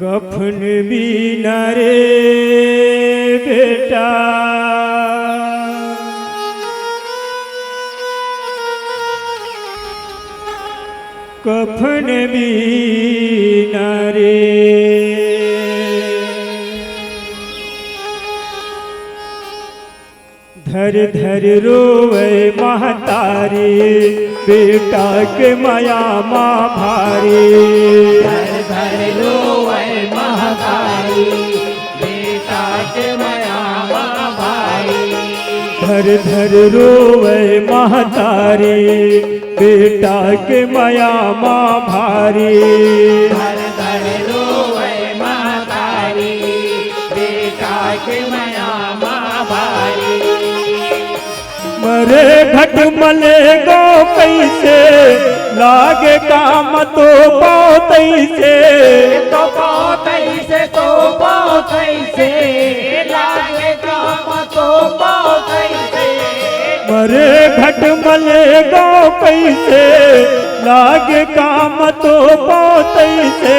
कफन भी न रे बेटा कफन भी न रे धर धर रोवे महतारी बेटा के माया माँ भारी धर धर रोवे महतारी बेटा के माया माँ भारी धर धर रोवे महतारी बेटा के माया माँ भारी धर धर रोवे महतारी बेटा के माया माँ भारी मरे घट मले गो कैसे लागे काम तो पाओ तैसे तो कैसे लागे काम तो कैसे मरे घट मले गो कैसे लागे काम तो पाओ तैसे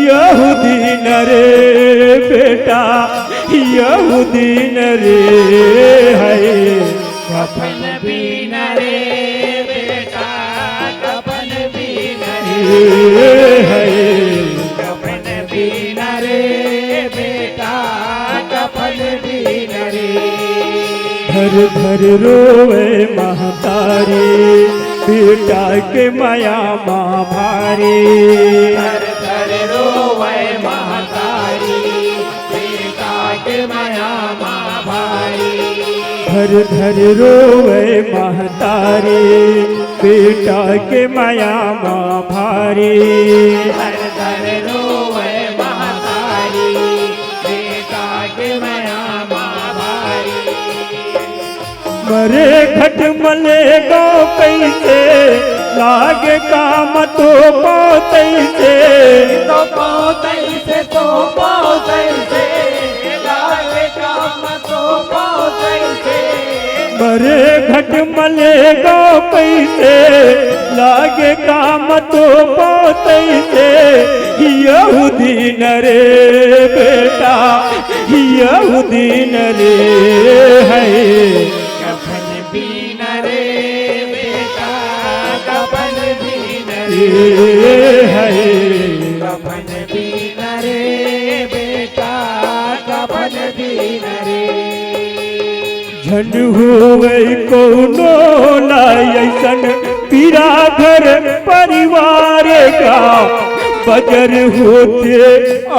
यहूदी न रे बेटा यहूदी न रे है कफन भी न रे बेटा कफन भी न रे कफन भी न रे बेटा कफन भी न रे धर धर रोवे महतारी बेटा के माया माँ भारी धर धर रोवे महतारी बेटा के माया माँ भारी धर धर रोवे महतारी बेटा के माया माँ भारी धर धर रोवे महतारी बेटा के माया माँ भारी मरे घट मले गो कैसे लागे काम तो पाओ तैसे तो कैसे लागे काम तो कैसे मरे घट मले गो कैसे लागे काम तो पाओ तैसे यहूदी न रे बेटा यहूदी न रे है कफन भी न रे बेटा कफन भी न रे कफन भी न रे बेटा कफन भी न रे झन हुए कोनो ना ऐसन पीरा घर परिवार का बजर होते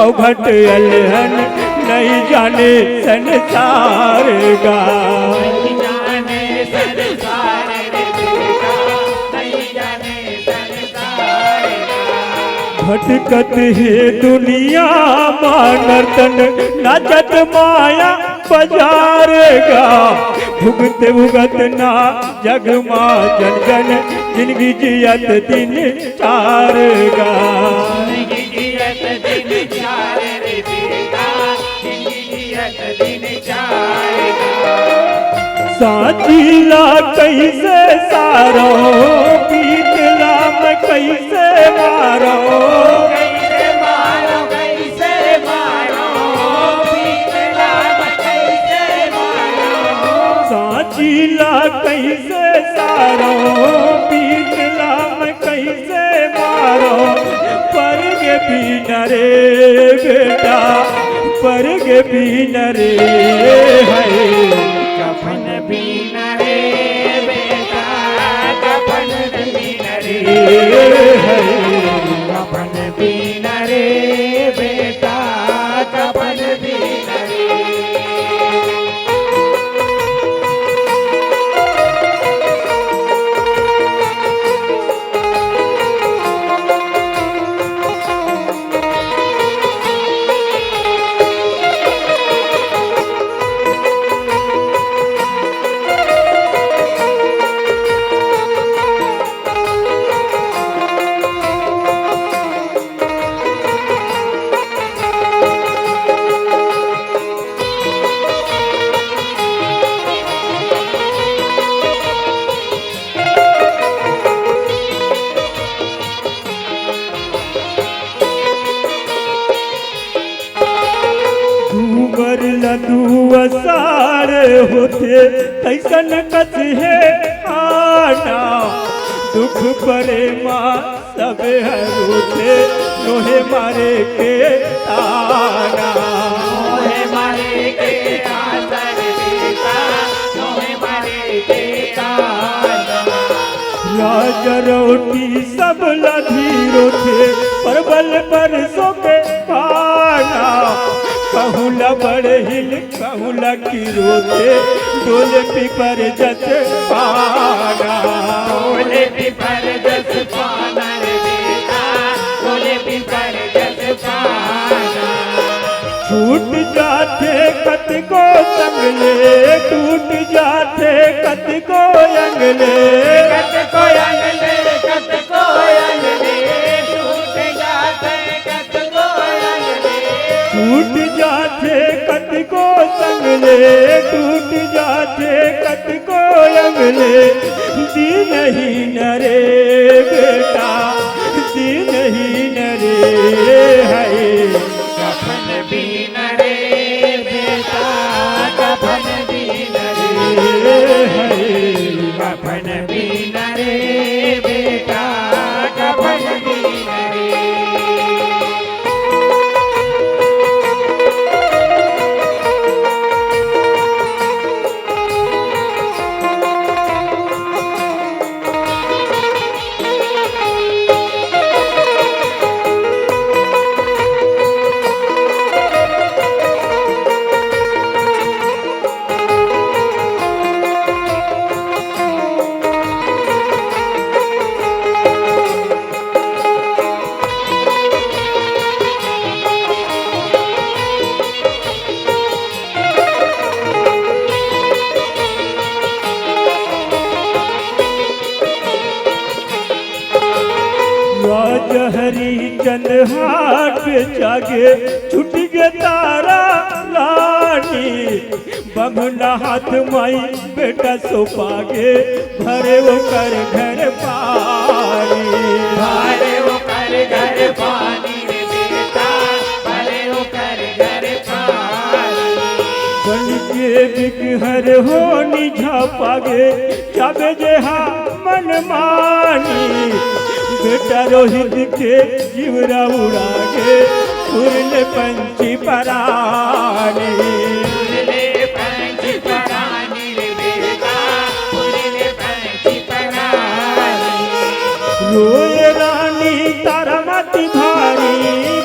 अवघट अलहन नहीं जाने संसार का नहीं जाने संसार रे बेटा नहीं जाने संसार का भटकत है दुनिया मानर्तन नाचत माया बाजार का भुगत भुगत ना जग माँ जन जन जिंदगी जियत दिन चार का जिंदगी जियत दिन चार रे बेटा जिंदगी जियत दिन चार का साचीला कैसे सारो पीतला में कैसे मारो कैसे मारो पीतला में कैसे मारो साचीला कैसे सारो पीतला में कैसे मारो परग भी न रे बेटा परग भी न रे है कफन भी न रे बेटा कफन भी न रे कफन भी न रे बेटा कफन भी न रे होते कैसन कथ है आना दुख परे माँ सब होते नोहे मारे के ताना मोहे मारे के आसर देता मोहे मारे के ताना राज रोटी सब लधीरो थे परबल परसों के पाना कहूला बड़े हिल कहूला की रोते डोले पीपर जत पाना बोले पिपर जस पाना रे बेटा बोले पिपर जस पाना छूट जाते कत को संगले टूट जाते कत को अंगले कत को अंगले टूट जाते कत को अंगले टूट जाते कत को संगले टूट जाते कत को अंगले दी नहीं नरे बेटा दी नहीं नरे है कफन बीन रे बेटा कफन बीन रे कफन बीन रे बेटा कफन बीन रे हरी चंद हाट पे जागे छुट गए तारा लानी बमना हाथ माई बेटा सो पागे भरे वो कर घर पानी भरे वो कर घर पानी रे बेटा भरे वो कर घर पानी बन के बिगहर हो निझा पागे जाबे जे हा मन मानी बेटा रोहित के जीवरा उड़ागे फुरले पंछी परानी फुरले पंछी परानी रे बेटा फुरले पंछी परानी रोए रानी तारा मति भारी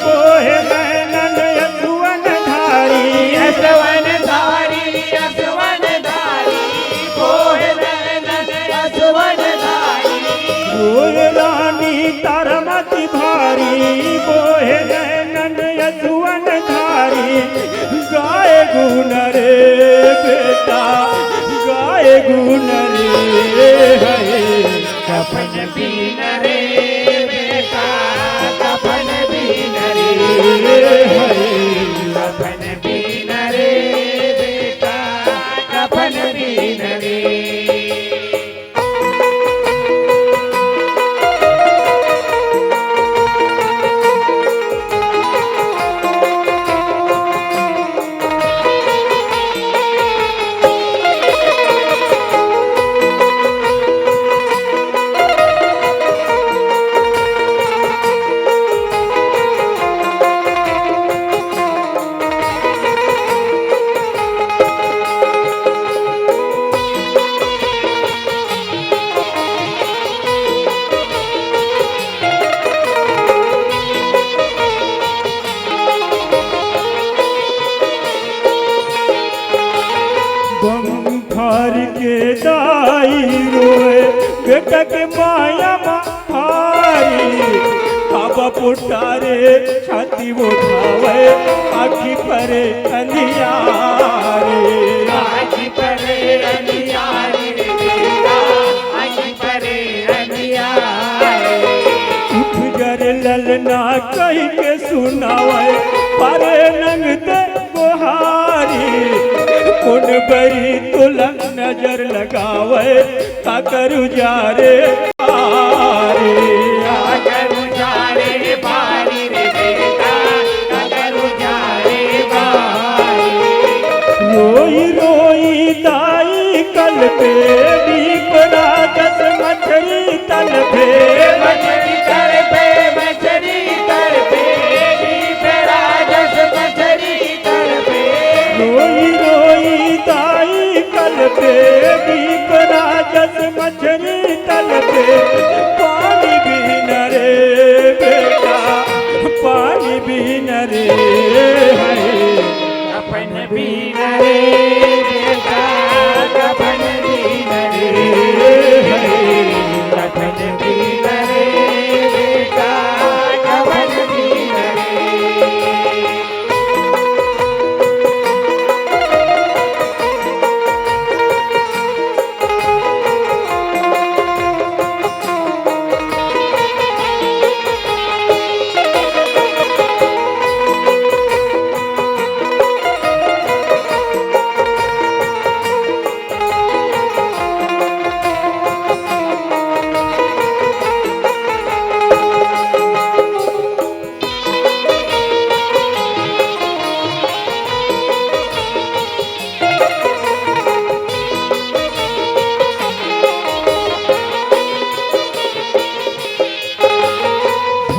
बोहे मैनन यशुवन धारी यशवन धारी यशवन धारी बोहे नैनन यशवन धारी रोए रानी तारा मति भारी बोहे नैनन यशुवन धारी गाय गुण रे बेटा गाय गुण रे है कफन बीन रे बेटा कफन बीन रे कफन बीन रे बेटा कफन बीन रे बम के दाई रोए बेटा के माया मारी बाबा पुटारे छाती उठावे आखी परे अंधियारे आखी परे अंधियारे रे बेटा आखी परे अंधियारे उठ जरे ललना कही के सुनावे परे नंगते गोहारी कुन बरी तुलंग नजर लगावे काकर उजारे पारे काकर उजारे पारी रे बेटा काकर उजारे पारी रोई रोई तल पे दीप राजस मछली तल पे मछली तल पे मछली तल पे दीप राजस मछली तल पे रोई रोई दाई कल पे दीप राजस मछली तल पे पानी भी न रे बेटा पानी भी न रे है कफन भी न रे बेटा कफन भी न रे कफन भी न रे बेटा कफन भी न रे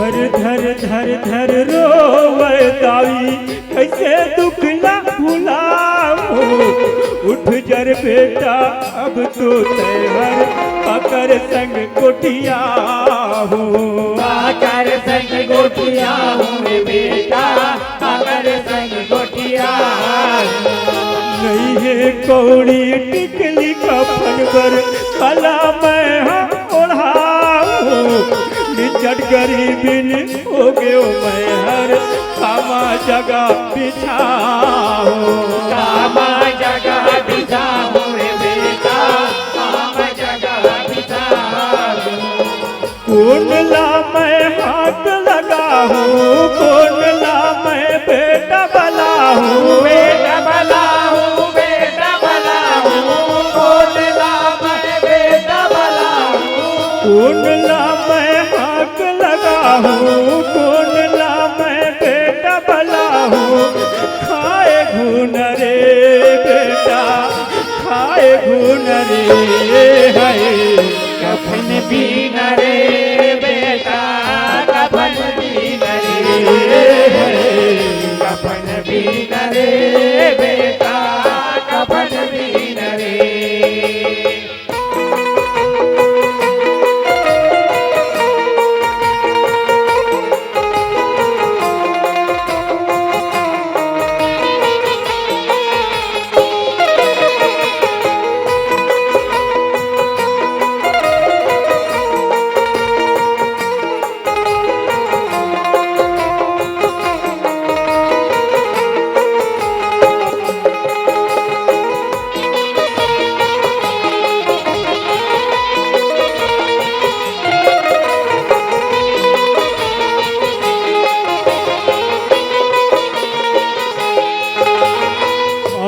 धर धर धर धर रोवे दाई कैसे दुख ना भुलाओ उठ जर बेटा अब तो तैहर पकड़ संग कोठिया हो आकर संग गोटिया हूँ रे बेटा आकर संग गोटिया नहीं है कौड़ी टिकली कफन पर कला मैं हम ओढ़ाऊं निचट गरीबिन हो गयो मैं हर कामा जगह बिछाओ कामा जगह बिछाऊँ रे बेटा कामा जगह बिछाऊँ कोनला मैं हाथ लगाऊं कोनला मैं बेटा बलाऊं बेटा भला हूँ बेटा भला हूँ कोनला मैं बेटा भला हूँ कोनला मैं हाथ लगाऊं कोनला मैं बेटा बलाऊं खाए घून रे बेटा खाए घून रे है कफन भी न रे बेटा कफन भी न रे कफन भी न रे बेटा कफन भी न रे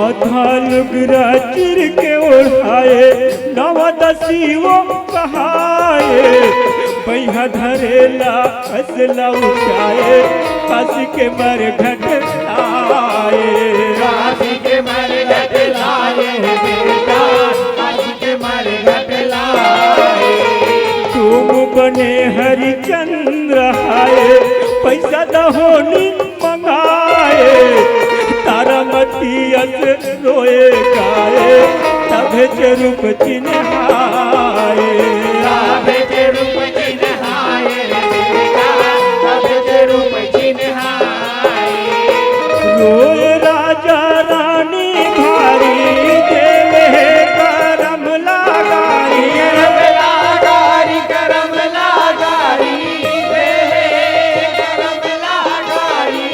आधा लुगरा चिर के ओढ़ाए नवदसी वो कहाए बैहा धरेला असला उठाए काशी के मर घट आए काशी के मर घट लाए बेटा काशी के मर घट लाए तुम बने हरिचंद्र आए पैसा दहोनी मंगाए तारामती अस रोए गाए तभे चे रूप चिन्हाए तबे ते रूप चिन्हाए रे बेटा तबे ते रूप चिन्हाए रोए राजा रानी भारी देवे करम लगारी करम लगारी करम लगारी दे करम लगारी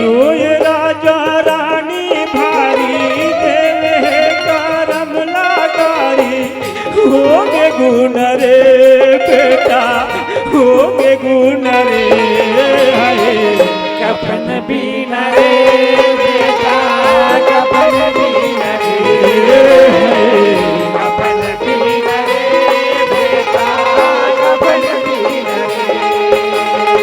रोए राजा रानी भारी देवे करम लगारी होगे गुण रे बेटा होगे गुण रे हाय कफन भी न रे बेटा कफन भी न रे कफन भी न रे बेटा कफन भी न रे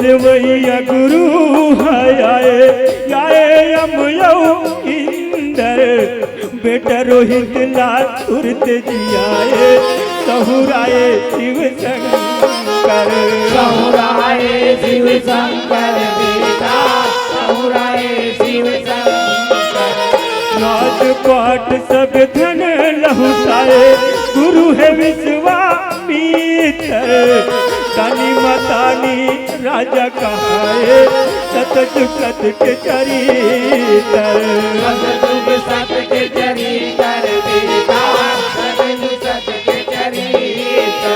बोलवैया गुरु है आए यमयौ इंदर बेटा रोहित लाल तुरत जियाए सहुराए शिव शंकर सहुराए शिव शंकर बेटा सहुराए शिव शंकर राजपाट सब धन लहुटाए गुरु है विश्वामित्र दानी मतानी राजा कहाए सतयुग सत के चरित्र सतयुग सत के चरित्र बेटा सतयुग सत के चरित्र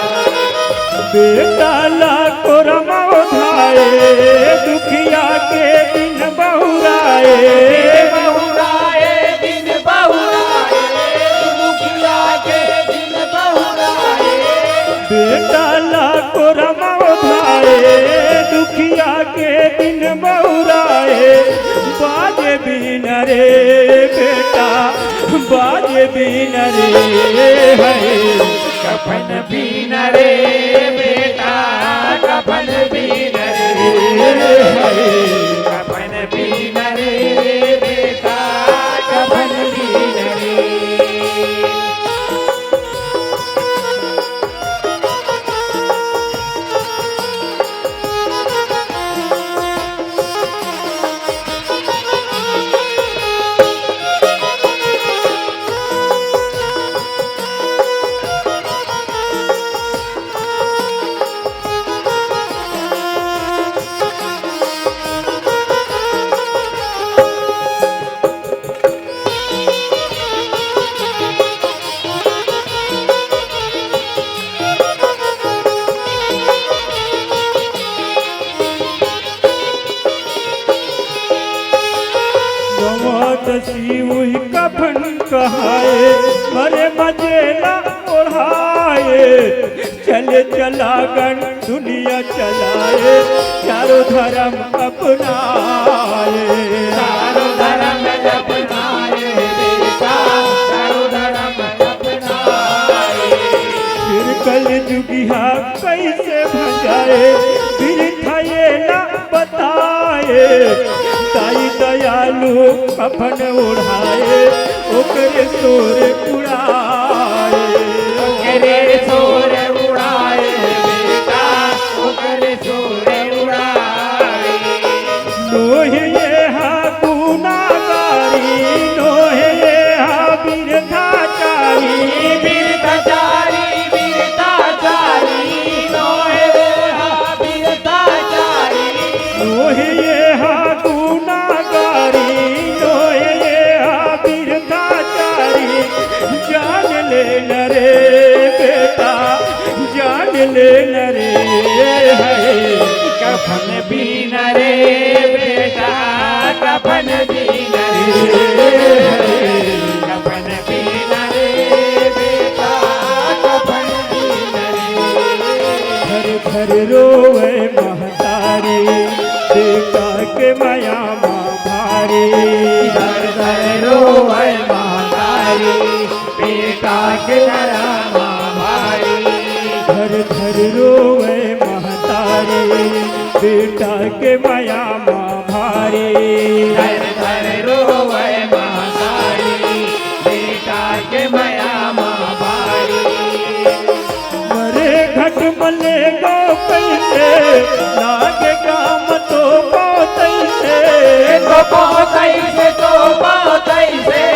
बेटा लाखो रमोधाए दुखिया के दिन बहुराए बहुराए दिन बहुराए दुखिया के दिन बहुराए बेटा लाखो रमोधाए दुखिया के दिन बहुराए बाजे बिन रे बेटा बाजे बिन रे है कफन बीन रे बेटा कफन बीन रे कफन बीन रे बेटा कफन बीन रे दसी वही कफन कहाए मरे मजेला ओढ़ाए चले चलागन दुनिया चलाए चारों धर्म अपनाए चारों धर्म अपनाए बेटा चारों धर्म अपनाए फिर कल जुगिया कैसे भजाए फिर थये ना बताए ताई दयालु कफन उड़ाए ओकरे सोर उड़ाए ओकरे सोर उड़ाए बेटा ओकरे सोर उड़ाए नोहे ये हा गुनागारी नोहे ये हा बिरधाचारी बिरधाचारी बिरधाचारी नोहे हा बिरधाचारी नोहे ये हा गुनागारी नोहे ये हा बिरधाचारी जान ले न रे बेटा जान ले न रे है कफन बीन रे बेटा कफन बीन रे कफन बीन रे बेटा कफन बीन रे घर घर रोवे महतारी बेटा के माया माँ भारी घर घर रोए महतारी बेटा के नरमा भारी घर घर रोवे महतारी बेटा के माया माँ भारी घर घर रोए महतारी बेटा के मया माँ भारी मरे घट मले गो कैसे लागे काम तो पाते से तो बहुत से तो बहुत से